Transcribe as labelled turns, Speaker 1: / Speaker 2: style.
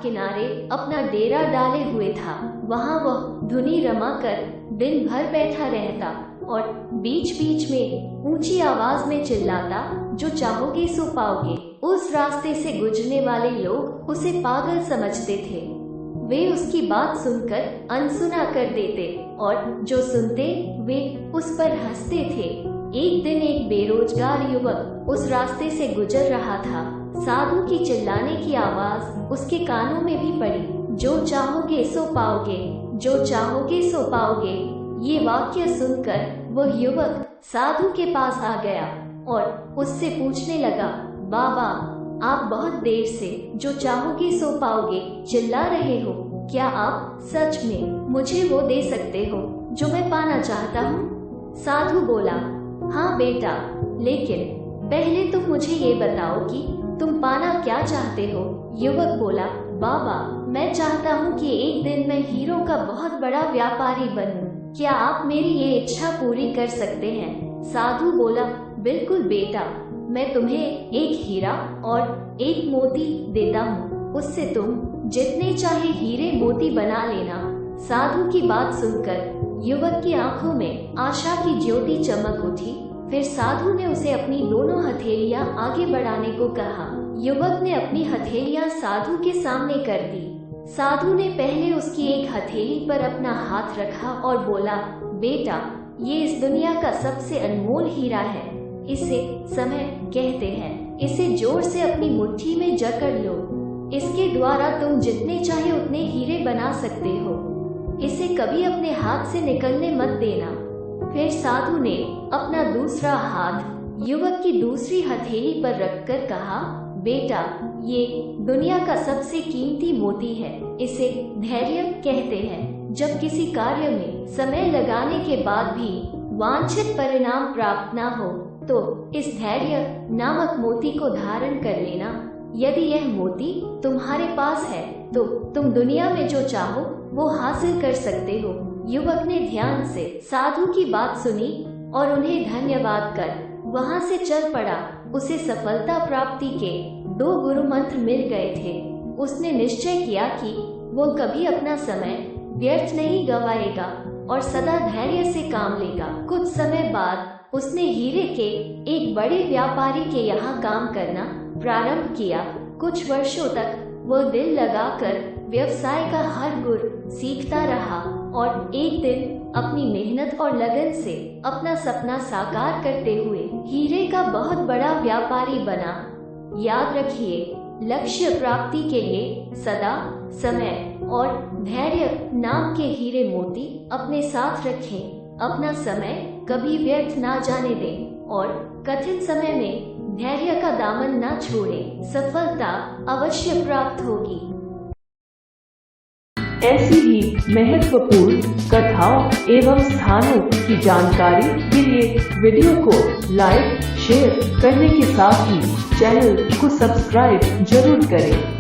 Speaker 1: किनारे अपना डेरा डाले हुए था। वहाँ वह धुनी रमाकर दिन भर बैठा रहता और बीच बीच में ऊंची आवाज में चिल्लाता, जो चाहोगे सो पाओगे। उस रास्ते से गुजरने वाले लोग उसे पागल समझते थे। वे उसकी बात सुनकर अनसुना कर देते और जो सुनते वे उस पर हंसते थे। एक दिन एक बेरोजगार युवक उस रास्ते से गुजर रहा था। साधु की चिल्लाने की आवाज उसके कानों में भी पड़ी, जो चाहोगे सो पाओगे, जो चाहोगे सो पाओगे। ये वाक्य सुनकर वह युवक साधु के पास आ गया और उससे पूछने लगा, बाबा, आप बहुत देर से जो चाहोगे सो पाओगे चिल्ला रहे हो। क्या आप सच में मुझे वो दे सकते हो जो मैं पाना चाहता हूँ? साधु बोला, हाँ बेटा, लेकिन पहले तुम मुझे ये बताओ कि तुम पाना क्या चाहते हो। युवक बोला, बाबा, मैं चाहता हूँ कि एक दिन मैं हीरों का बहुत बड़ा व्यापारी बनूं। क्या आप मेरी ये इच्छा पूरी कर सकते हैं? साधु बोला, बिल्कुल बेटा, मैं तुम्हें एक हीरा और एक मोती देता हूँ, उससे तुम जितने चाहे हीरे मोती बना लेना। साधु की बात सुनकर युवक की आंखों में आशा की ज्योति चमक उठी। फिर साधु ने उसे अपनी दोनों हथेलियां आगे बढ़ाने को कहा। युवक ने अपनी हथेलियां साधु के सामने कर दी। साधु ने पहले उसकी एक हथेली पर अपना हाथ रखा और बोला, बेटा, ये इस दुनिया का सबसे अनमोल हीरा है। इसे समय कहते हैं। इसे जोर से अपनी मुट्ठी में जकड़ लो। इसके द्वारा तुम जितने चाहे उतने हीरे बना सकते हो। इसे कभी अपने हाथ से निकलने मत देना। फिर साधु ने अपना दूसरा हाथ युवक की दूसरी हथेली पर रखकर कहा, बेटा, ये दुनिया का सबसे कीमती मोती है। इसे धैर्य कहते हैं। जब किसी कार्य में समय लगाने के बाद भी वांछित परिणाम प्राप्त न हो तो इस धैर्य नामक मोती को धारण कर लेना। यदि यह मोती तुम्हारे पास है तो तुम दुनिया में जो चाहो वो हासिल कर सकते हो। युवक ने ध्यान से साधु की बात सुनी और उन्हें धन्यवाद कर वहां से चल पड़ा। उसे सफलता प्राप्ति के 2 गुरु मंत्र मिल गए थे। उसने निश्चय किया कि वो कभी अपना समय व्यर्थ नहीं गवाएगा और सदा धैर्य से काम लेगा। कुछ समय बाद उसने हीरे के एक बड़े व्यापारी के यहाँ काम करना प्रारंभ किया। कुछ वर्षों तक वो दिल लगाकर व्यवसाय का हर गुर सीखता रहा और एक दिन अपनी मेहनत और लगन से अपना सपना साकार करते हुए हीरे का बहुत बड़ा व्यापारी बना। याद रखिए, लक्ष्य प्राप्ति के लिए सदा समय और धैर्य नाम के हीरे मोती अपने साथ रखें। अपना समय कभी व्यर्थ ना जाने दें और कठिन समय में धैर्य का दामन ना छोड़ें। सफलता अवश्य प्राप्त होगी।
Speaker 2: ऐसी ही महत्वपूर्ण कथाओं एवं स्थानों की जानकारी के लिए वीडियो को लाइक, शेयर करने के साथ ही चैनल को सब्सक्राइब जरूर करें।